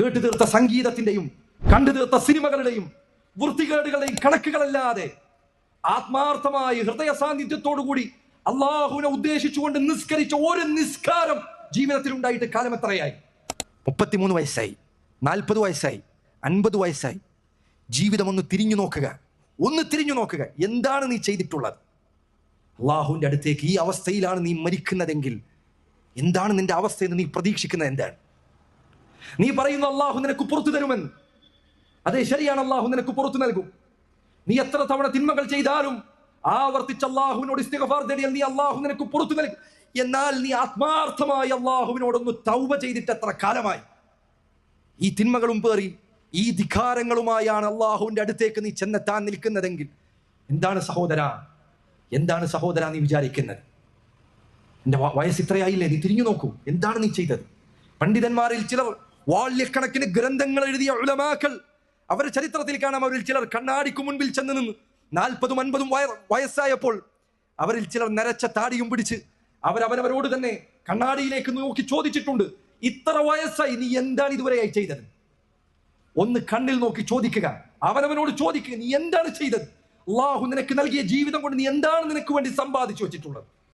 കേട്ടു തീർത്ത സംഗീതത്തിന്റെയും കണ്ടു തീർത്ത സിനിമകളുടെയും വൃത്തികേടുകളുടെയും കണക്കുകളല്ലാതെ ആത്മാർത്ഥമായി ഹൃദയ സാന്നിധ്യത്തോടുകൂടി അള്ളാഹുവിനെ ഉദ്ദേശിച്ചുകൊണ്ട് നിസ്കരിച്ച ഒരു നിസ്കാരം ജീവിതത്തിൽ ഉണ്ടായിട്ട് കാലം എത്രയായി? 33 വയസ്സായി, 40 വയസ്സായി, 50 വയസ്സായി. ജീവിതം ഒന്ന് തിരിഞ്ഞു നോക്കുക. എന്താണ് നീ ചെയ്തിട്ടുള്ളത്? അള്ളാഹുവിന്റെ അടുത്തേക്ക് ഈ അവസ്ഥയിലാണ് നീ മരിക്കുന്നതെങ്കിൽ എന്താണ് നിന്റെ അവസ്ഥയെന്ന് നീ പ്രതീക്ഷിക്കുന്നത്? എന്താണ് നീ പറയുന്നു? അള്ളാഹു നിനക്ക് പുറത്തു തരുമെന്ന്. അതെ, ശരിയാണ്, അള്ളാഹു നിനക്ക് പുറത്തു നൽകും. നീ എത്ര തവണ തിന്മകൾ ചെയ്താലും ആവർത്തിച്ച് അള്ളാഹുവിനോട് ഇസ്തിഗ്ഫാർ തേടിയാൽ നീ അള്ളാഹു നിനക്ക് പുറത്തു നൽകും. എന്നാൽ നീ ആത്മാർത്ഥമായി അള്ളാഹുവിനോടൊന്ന് തൗബ ചെയ്തിട്ട് എത്ര കാലമായി? ഈ തിന്മകളും പേറി ഈ ധിക്കാരങ്ങളുമായാണ് അള്ളാഹുവിന്റെ അടുത്തേക്ക് നീ ചെന്നെത്താൻ നിൽക്കുന്നതെങ്കിൽ എന്താണ് സഹോദര നീ വിചാരിക്കുന്നത്? എന്റെ വയസ്സ് ഇത്രയായില്ലേ? നീ തിരിഞ്ഞു നോക്കൂ. എന്താണ് നീ ചെയ്തത്? പണ്ഡിതന്മാരിൽ ചിലർ, വാള്യക്കണക്കിന് ഗ്രന്ഥങ്ങൾ എഴുതിയ ഉലമാക്കൾ, അവരുടെ ചരിത്രത്തിൽ കാണാം, അവരിൽ ചിലർ കണ്ണാടിക്ക് മുൻപിൽ ചെന്ന് നിന്ന് 40-50 വയസ്സായപ്പോൾ അവരിൽ ചിലർ നരച്ച താടിയും പിടിച്ച് അവരവരോട് തന്നെ കണ്ണാടിയിലേക്ക് നോക്കി ചോദിച്ചിട്ടുണ്ട്, ഇത്ര വയസ്സായി നീ എന്താണ് ഇതുവരെയായി ചെയ്തത്? ഒന്ന് കണ്ണിൽ നോക്കി ചോദിക്കുക. അവനവനോട് ചോദിക്കുക, നീ എന്താണ് ചെയ്തത്? അള്ളാഹു നിനക്ക് നൽകിയ ജീവിതം കൊണ്ട് നീ എന്താണ് നിനക്ക് വേണ്ടി സമ്പാദിച്ചു വെച്ചിട്ടുള്ളത്?